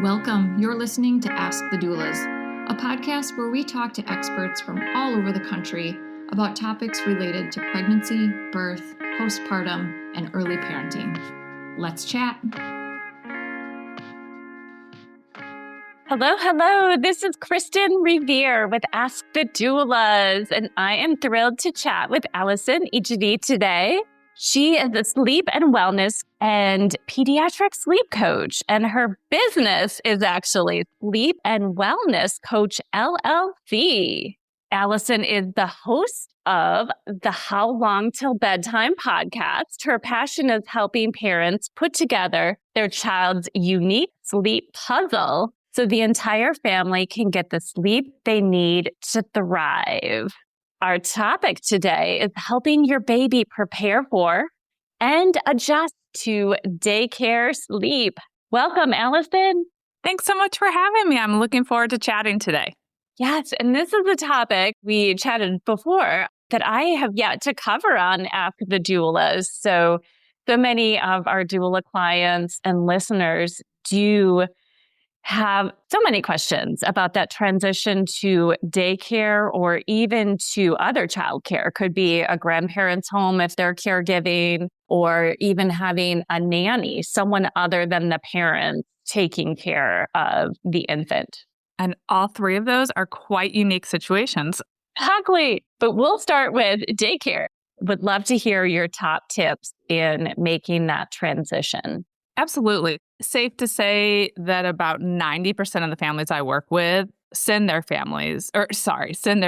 Welcome. You're listening to Ask the Doulas, a podcast where we talk to experts from all over the country about topics related to pregnancy, birth, postpartum, and early parenting. Let's chat. Hello. This is Kristen Revere with Ask the Doulas, and I am thrilled to chat with Allison Egidi today. She is a sleep and wellness and pediatric sleep coach, and her business is actually Sleep and Wellness Coach LLC. Allison is the host of the How Long Till Bedtime podcast. Her passion is helping parents put together their child's unique sleep puzzle so the entire family can get the sleep they need to thrive. Our topic today is helping your baby prepare for and adjust to daycare sleep. Welcome, Allison. Thanks so much for having me. I'm looking forward to chatting today. Yes, and this is a topic we chatted before that I have yet to cover on Ask the Doulas. So many of our doula clients and listeners do have so many questions about that transition to daycare or even to other childcare. Could be a grandparent's home if they're caregiving, or even having a nanny, someone other than the parent taking care of the infant. And all three of those are quite unique situations. Exactly. But we'll start with daycare. Would love to hear your top tips in making that transition. Absolutely. Safe to say that about 90% of the families I work with send their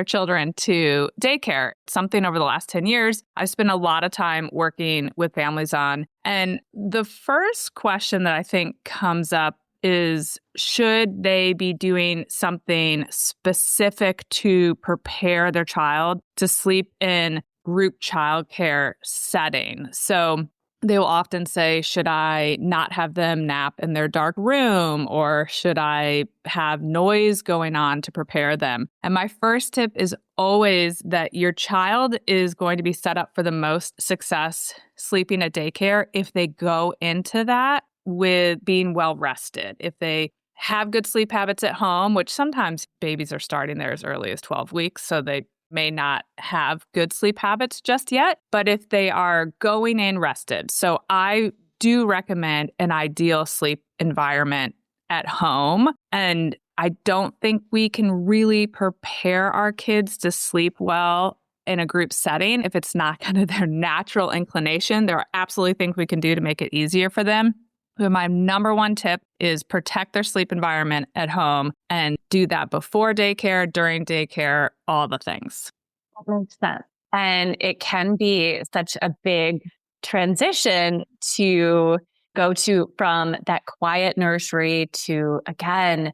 children to daycare. Something over the last 10 years, I've spent a lot of time working with families on. And the first question that I think comes up is, should they be doing something specific to prepare their child to sleep in group childcare setting? So they will often say, should I not have them nap in their dark room, or should I have noise going on to prepare them? And my first tip is always that your child is going to be set up for the most success sleeping at daycare if they go into that with being well rested. If they have good sleep habits at home, which sometimes babies are starting there as early as 12 weeks, so they may not have good sleep habits just yet, but if they are going in rested. So I do recommend an ideal sleep environment at home. And I don't think we can really prepare our kids to sleep well in a group setting if it's not kind of their natural inclination. There are absolutely things we can do to make it easier for them. But my number one tip is protect their sleep environment at home and do that before daycare, during daycare, all the things. That makes sense. And it can be such a big transition to go to from that quiet nursery to, again,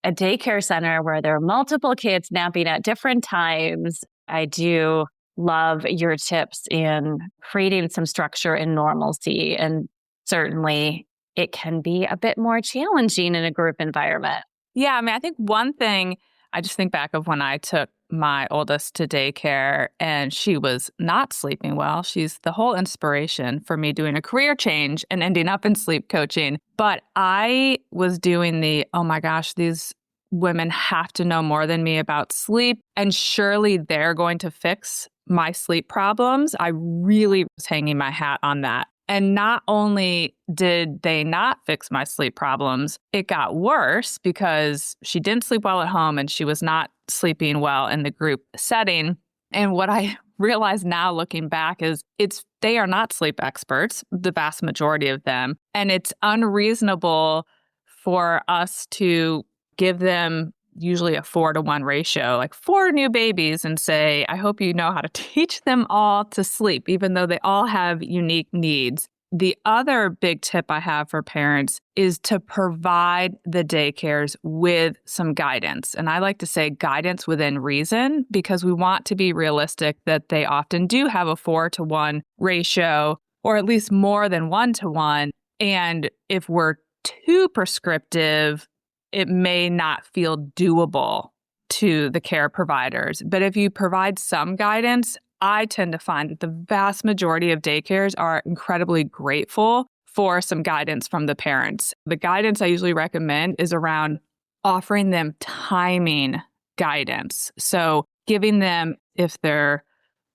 a daycare center where there are multiple kids napping at different times. I do love your tips in creating some structure and normalcy, and certainly it can be a bit more challenging in a group environment. Yeah, I think one thing, I just think back of when I took my oldest to daycare and she was not sleeping well. She's the whole inspiration for me doing a career change and ending up in sleep coaching. But I was doing oh my gosh, these women have to know more than me about sleep, and surely they're going to fix my sleep problems. I really was hanging my hat on that. And not only did they not fix my sleep problems, it got worse because she didn't sleep well at home and she was not sleeping well in the group setting. And what I realize now looking back is they are not sleep experts, the vast majority of them. And it's unreasonable for us to give them usually a 4-to-1 ratio, like 4 new babies, and say, I hope you know how to teach them all to sleep, even though they all have unique needs. The other big tip I have for parents is to provide the daycares with some guidance. And I like to say guidance within reason, because we want to be realistic that they often do have a 4-to-1 ratio, or at least more than 1-to-1. And if we're too prescriptive, it may not feel doable to the care providers. But if you provide some guidance, I tend to find that the vast majority of daycares are incredibly grateful for some guidance from the parents. The guidance I usually recommend is around offering them timing guidance. So giving them, if they're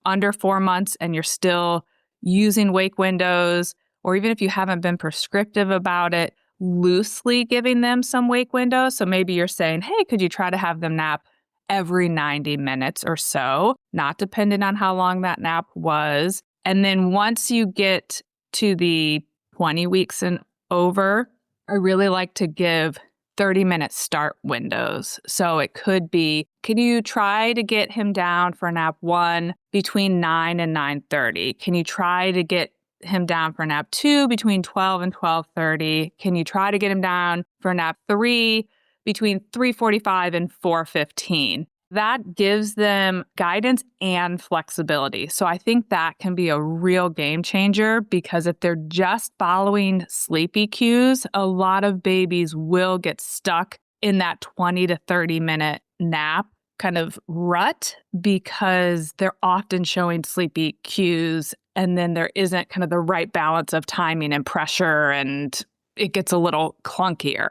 under 4 months and you're still using wake windows, or even if you haven't been prescriptive about it, loosely giving them some wake windows. So maybe you're saying, hey, could you try to have them nap every 90 minutes or so, not dependent on how long that nap was. And then once you get to the 20 weeks and over, I really like to give 30-minute start windows. So it could be, can you try to get him down for nap 1 between 9 and 9:30? Can you try to get him down for nap 2 between 12 and 12:30? Can you try to get him down for nap 3 between 3:45 and 4:15? That gives them guidance and flexibility. So I think that can be a real game changer, because if they're just following sleepy cues, a lot of babies will get stuck in that 20 to 30 minute nap kind of rut, because they're often showing sleepy cues, and then there isn't kind of the right balance of timing and pressure, and it gets a little clunkier.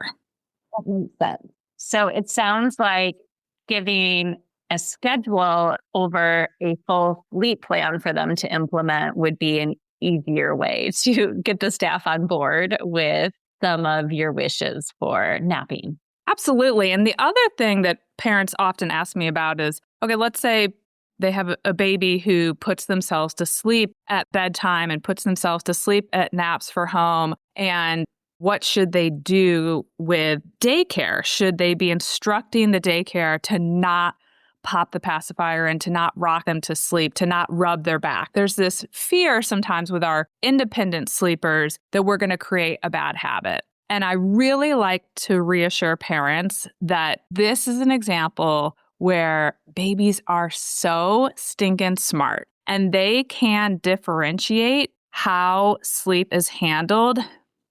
That makes sense. So it sounds like giving a schedule over a full sleep plan for them to implement would be an easier way to get the staff on board with some of your wishes for napping. Absolutely. And the other thing that parents often ask me about is, okay, let's say they have a baby who puts themselves to sleep at bedtime and puts themselves to sleep at naps for home. And what should they do with daycare? Should they be instructing the daycare to not pop the pacifier and to not rock them to sleep, to not rub their back? There's this fear sometimes with our independent sleepers that we're going to create a bad habit. And I really like to reassure parents that this is an example where babies are so stinking smart, and they can differentiate how sleep is handled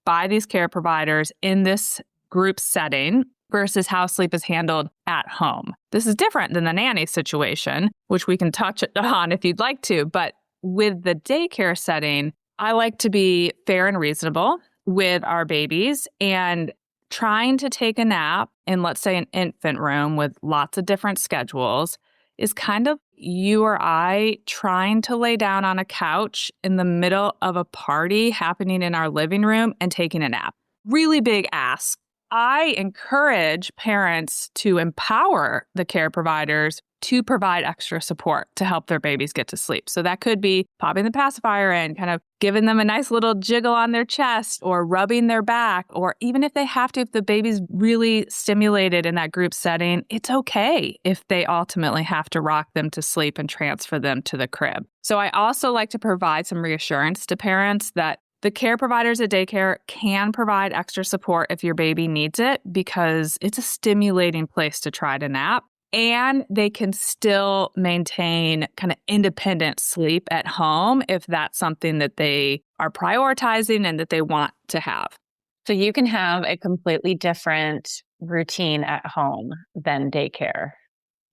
by these care providers in this group setting versus how sleep is handled at home. This is different than the nanny situation, which we can touch on if you'd like to. But with the daycare setting, I like to be fair and reasonable with our babies, and trying to take a nap in, let's say, an infant room with lots of different schedules is kind of you or I trying to lay down on a couch in the middle of a party happening in our living room and taking a nap. Really big ask. I encourage parents to empower the care providers to provide extra support to help their babies get to sleep. So that could be popping the pacifier in, kind of giving them a nice little jiggle on their chest, or rubbing their back, or even if they have to, if the baby's really stimulated in that group setting, it's okay if they ultimately have to rock them to sleep and transfer them to the crib. So I also like to provide some reassurance to parents that the care providers at daycare can provide extra support if your baby needs it, because it's a stimulating place to try to nap. And they can still maintain kind of independent sleep at home if that's something that they are prioritizing and that they want to have. So you can have a completely different routine at home than daycare.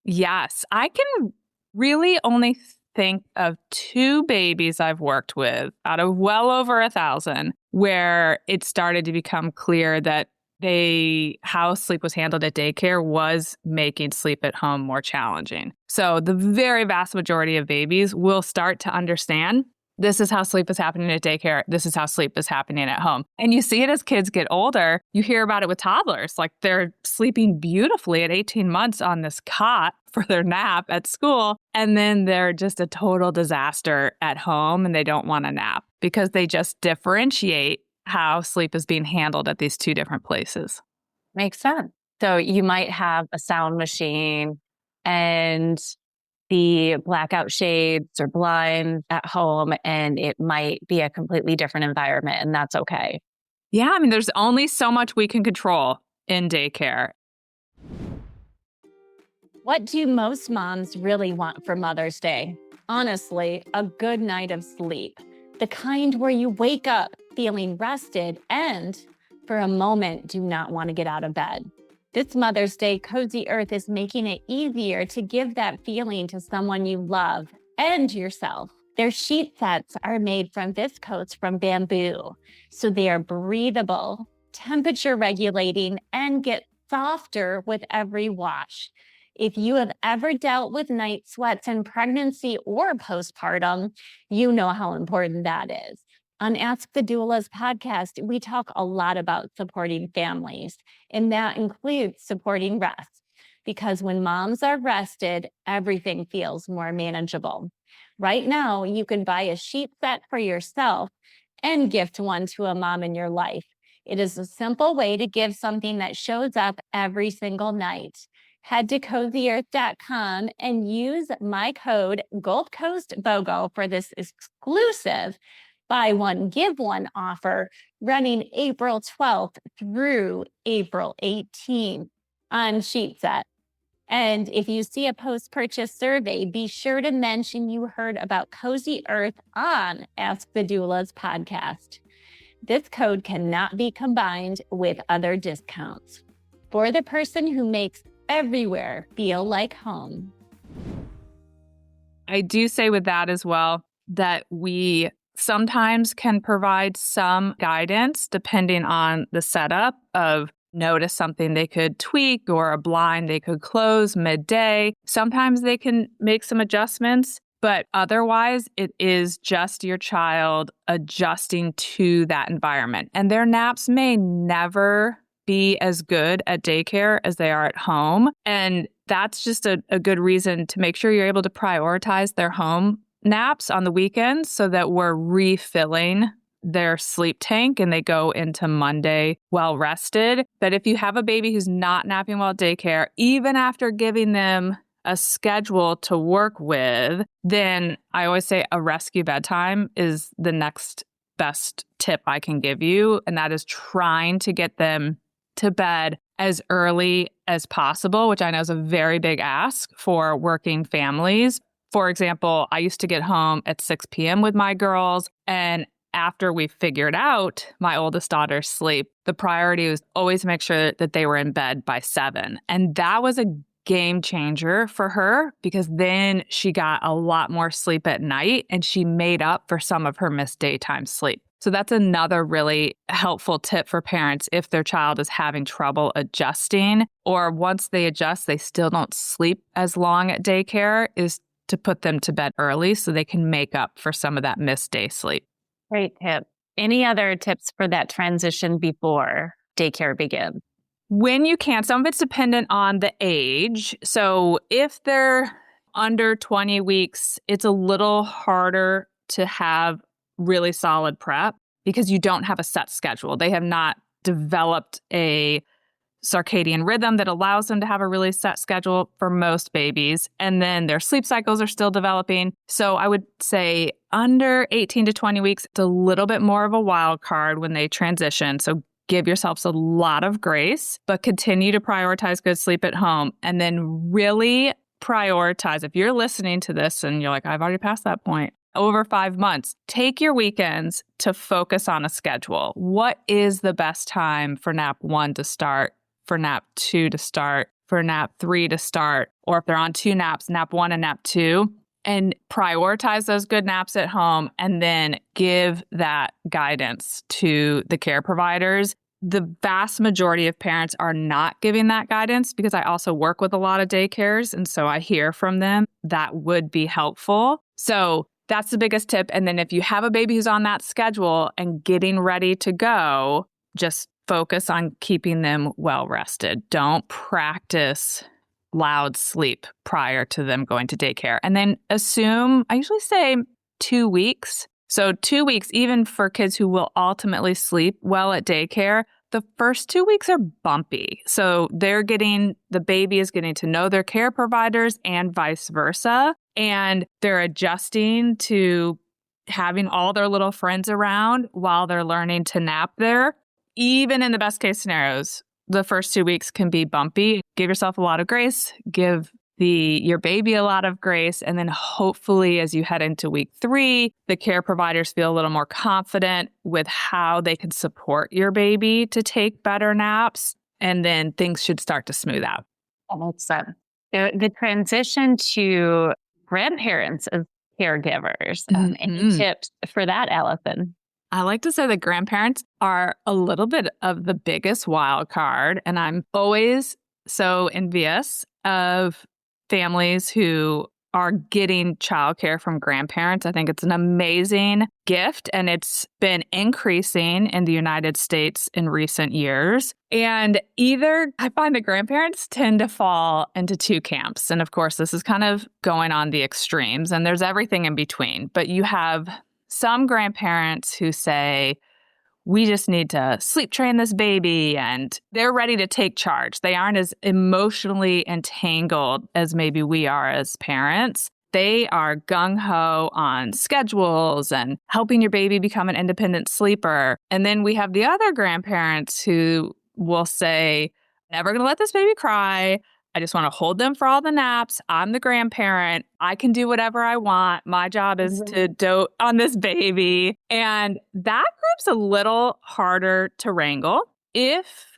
Yes, I can really only think of 2 babies I've worked with out of well over 1,000 where it started to become clear that how sleep was handled at daycare was making sleep at home more challenging. So the very vast majority of babies will start to understand this is how sleep is happening at daycare. This is how sleep is happening at home. And you see it as kids get older. You hear about it with toddlers. Like, they're sleeping beautifully at 18 months on this cot for their nap at school. And then they're just a total disaster at home, and they don't want to nap because they just differentiate how sleep is being handled at these 2 different places. Makes sense. So you might have a sound machine and the blackout shades or blinds at home, and it might be a completely different environment, and that's okay. Yeah, I mean, there's only so much we can control in daycare. What do most moms really want for Mother's Day? Honestly, a good night of sleep. The kind where you wake up feeling rested and, for a moment, do not want to get out of bed. This Mother's Day, Cozy Earth is making it easier to give that feeling to someone you love and yourself. Their sheet sets are made from viscose from bamboo, so they are breathable, temperature regulating, and get softer with every wash. If you have ever dealt with night sweats in pregnancy or postpartum, you know how important that is. On Ask the Doulas podcast, we talk a lot about supporting families, and that includes supporting rest, because when moms are rested, everything feels more manageable. Right now, you can buy a sheet set for yourself and gift one to a mom in your life. It is a simple way to give something that shows up every single night. Head to cozyearth.com and use my code Gold Coast BOGO for this exclusive buy one, give one offer running April 12th through April 18th on sheet set. And if you see a post-purchase survey, be sure to mention you heard about Cozy Earth on Ask the Doulas podcast. This code cannot be combined with other discounts. For the person who makes everywhere feel like home. I do say with that as well that we sometimes can provide some guidance depending on the setup of notice something they could tweak or a blind they could close midday. Sometimes they can make some adjustments, but otherwise it is just your child adjusting to that environment. And their naps may never be as good at daycare as they are at home. And that's just a good reason to make sure you're able to prioritize their home naps on the weekends so that we're refilling their sleep tank and they go into Monday well rested. But if you have a baby who's not napping well at daycare, even after giving them a schedule to work with, then I always say a rescue bedtime is the next best tip I can give you. And that is trying to get them to bed as early as possible, which I know is a very big ask for working families. For example, I used to get home at 6 p.m. with my girls, and after we figured out my oldest daughter's sleep, the priority was always to make sure that they were in bed by 7. And that was a game changer for her because then she got a lot more sleep at night and she made up for some of her missed daytime sleep. So that's another really helpful tip for parents if their child is having trouble adjusting, or once they adjust, they still don't sleep as long at daycare, is to put them to bed early so they can make up for some of that missed day sleep. Great tip. Any other tips for that transition before daycare begins? When you can, some of it's dependent on the age. So if they're under 20 weeks, it's a little harder to have really solid prep because you don't have a set schedule. They have not developed a circadian rhythm that allows them to have a really set schedule for most babies. And then their sleep cycles are still developing. So I would say under 18 to 20 weeks, it's a little bit more of a wild card when they transition. So give yourselves a lot of grace, but continue to prioritize good sleep at home. And then really prioritize, if you're listening to this and you're like, I've already passed that point, over 5 months, take your weekends to focus on a schedule. What is the best time for nap 1 to start, for nap 2 to start, for nap 3 to start, or if they're on 2 naps, nap 1 and nap 2, and prioritize those good naps at home and then give that guidance to the care providers. The vast majority of parents are not giving that guidance because I also work with a lot of daycares. And so I hear from them that would be helpful. So that's the biggest tip. And then if you have a baby who's on that schedule and getting ready to go, just focus on keeping them well rested. Don't practice loud sleep prior to them going to daycare. And then assume, I usually say 2 weeks. So 2 weeks, even for kids who will ultimately sleep well at daycare, the first 2 weeks are bumpy. So the baby is getting to know their care providers and vice versa. And they're adjusting to having all their little friends around while they're learning to nap there. Even in the best case scenarios, the first 2 weeks can be bumpy. Give yourself a lot of grace. Give your baby a lot of grace. And then hopefully as you head into week 3, the care providers feel a little more confident with how they can support your baby to take better naps. And then things should start to smooth out. That makes sense. The transition to grandparents is caregivers. Any tips for that, Allison? I like to say that grandparents are a little bit of the biggest wild card. And I'm always so envious of families who are getting childcare from grandparents. I think it's an amazing gift, and it's been increasing in the United States in recent years. And either I find that grandparents tend to fall into two camps. And of course, this is kind of going on the extremes, and there's everything in between. But you have some grandparents who say, we just need to sleep train this baby, and they're ready to take charge. They aren't as emotionally entangled as maybe we are as parents. They are gung-ho on schedules and helping your baby become an independent sleeper. And then we have the other grandparents who will say, never going to let this baby cry. I just want to hold them for all the naps. I'm the grandparent. I can do whatever I want. My job is to dote on this baby. And that group's a little harder to wrangle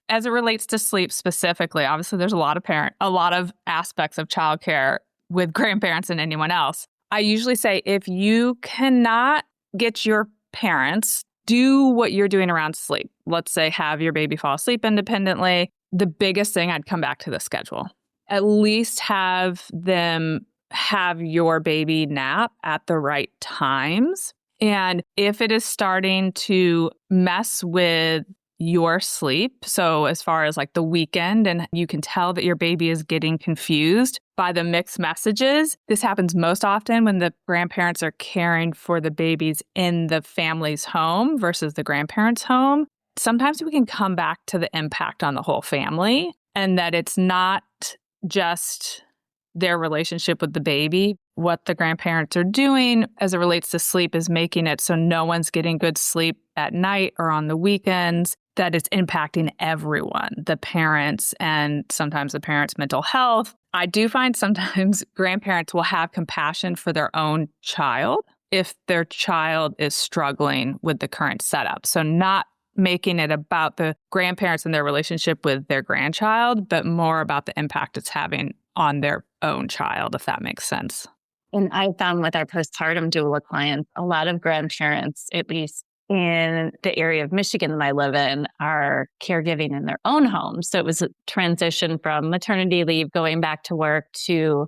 as it relates to sleep specifically. Obviously, there's a lot of aspects of childcare with grandparents and anyone else. I usually say if you cannot get your parents, do what you're doing around sleep. Let's say have your baby fall asleep independently. The biggest thing, I'd come back to the schedule. At least have them have your baby nap at the right times. And if it is starting to mess with your sleep, so as far as like the weekend, and you can tell that your baby is getting confused by the mixed messages, this happens most often when the grandparents are caring for the babies in the family's home versus the grandparents' home. Sometimes we can come back to the impact on the whole family, and that it's not just their relationship with the baby. What the grandparents are doing as it relates to sleep is making it so no one's getting good sleep at night or on the weekends, that it's impacting everyone, the parents and sometimes the parents' mental health. I do find sometimes grandparents will have compassion for their own child if their child is struggling with the current setup. So not making it about the grandparents and their relationship with their grandchild, but more about the impact it's having on their own child, if that makes sense. And I found with our postpartum doula clients, a lot of grandparents, at least in the area of Michigan that I live in, are caregiving in their own homes. So it was a transition from maternity leave, going back to work, to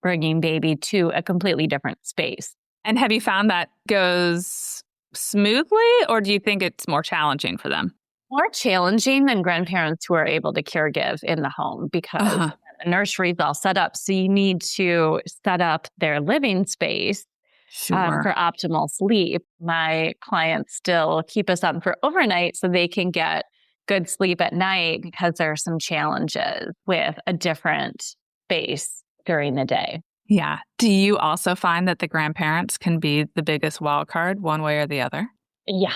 bringing baby to a completely different space. And have you found that goes smoothly, or do you think it's more challenging for them? More challenging than grandparents who are able to caregive in the home, because the nursery is all set up. So you need to set up their living space for optimal sleep. My clients still keep us up for overnight so they can get good sleep at night, because there are some challenges with a different space during the day. Yeah. Do you also find that the grandparents can be the biggest wild card one way or the other? Yeah.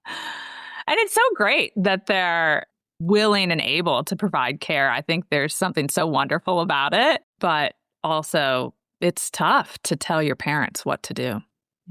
And it's so great that they're willing and able to provide care. I think there's something so wonderful about it, but also it's tough to tell your parents what to do.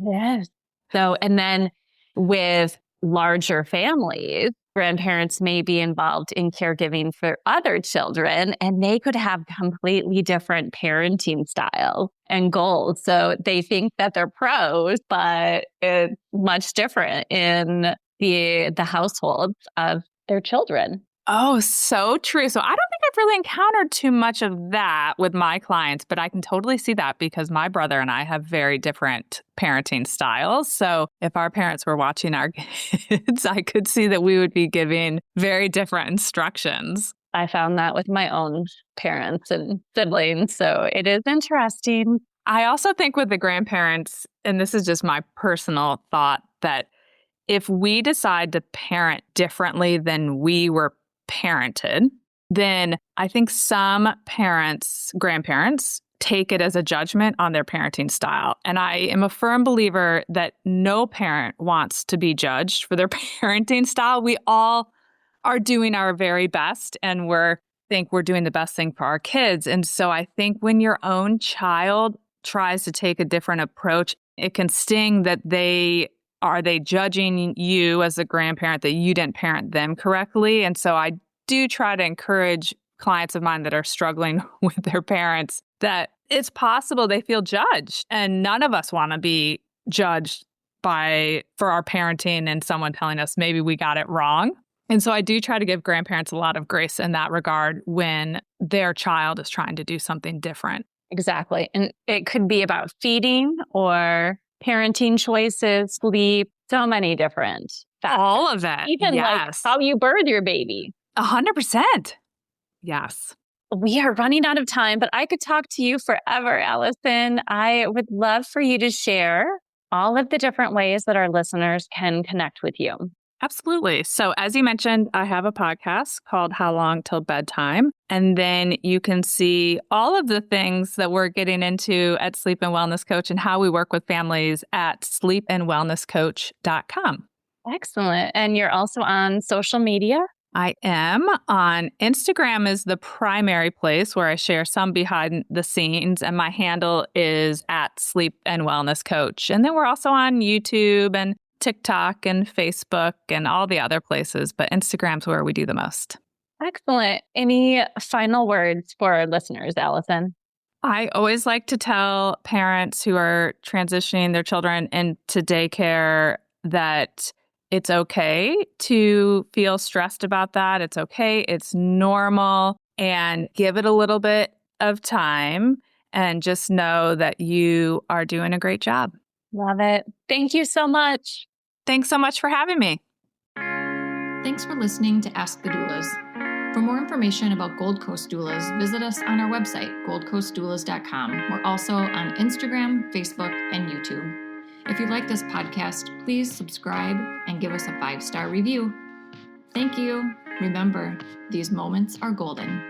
Yes. So, and then with larger families, grandparents may be involved in caregiving for other children, and they could have completely different parenting styles and goals. So they think that they're pros, but it's much different in the households of their children. Oh, so true. So I don't think I've really encountered too much of that with my clients, but I can totally see that because my brother and I have very different parenting styles. So if our parents were watching our kids, I could see that we would be giving very different instructions. I found that with my own parents and siblings. So it is interesting. I also think with the grandparents, and this is just my personal thought, that if we decide to parent differently than we were parented, then I think some grandparents, take it as a judgment on their parenting style. And I am a firm believer that no parent wants to be judged for their parenting style. We all are doing our very best, and think we're doing the best thing for our kids. And so I think when your own child tries to take a different approach, it can sting that are they judging you as a grandparent that you didn't parent them correctly? And so I do try to encourage clients of mine that are struggling with their parents that it's possible they feel judged, and none of us want to be judged for our parenting and someone telling us maybe we got it wrong. And so I do try to give grandparents a lot of grace in that regard when their child is trying to do something different. Exactly. And it could be about feeding or parenting choices, sleep, so many different factors. All of it. Even like how you birth your baby. 100%. Yes. We are running out of time, but I could talk to you forever, Allison. I would love for you to share all of the different ways that our listeners can connect with you. Absolutely. So as you mentioned, I have a podcast called How Long Till Bedtime. And then you can see all of the things that we're getting into at Sleep and Wellness Coach and how we work with families at sleepandwellnesscoach.com. Excellent. And you're also on social media? I am. On Instagram is the primary place where I share some behind the scenes, and my handle is at Sleep and Wellness Coach. And then we're also on YouTube and TikTok and Facebook and all the other places, but Instagram's where we do the most. Excellent. Any final words for our listeners, Allison? I always like to tell parents who are transitioning their children into daycare that it's okay to feel stressed about that. It's okay. It's normal. And give it a little bit of time and just know that you are doing a great job. Love it. Thank you so much. Thanks so much for having me. Thanks for listening to Ask the Doulas. For more information about Gold Coast Doulas, visit us on our website, goldcoastdoulas.com. We're also on Instagram, Facebook, and YouTube. If you like this podcast, please subscribe and give us a 5-star review. Thank you. Remember, these moments are golden.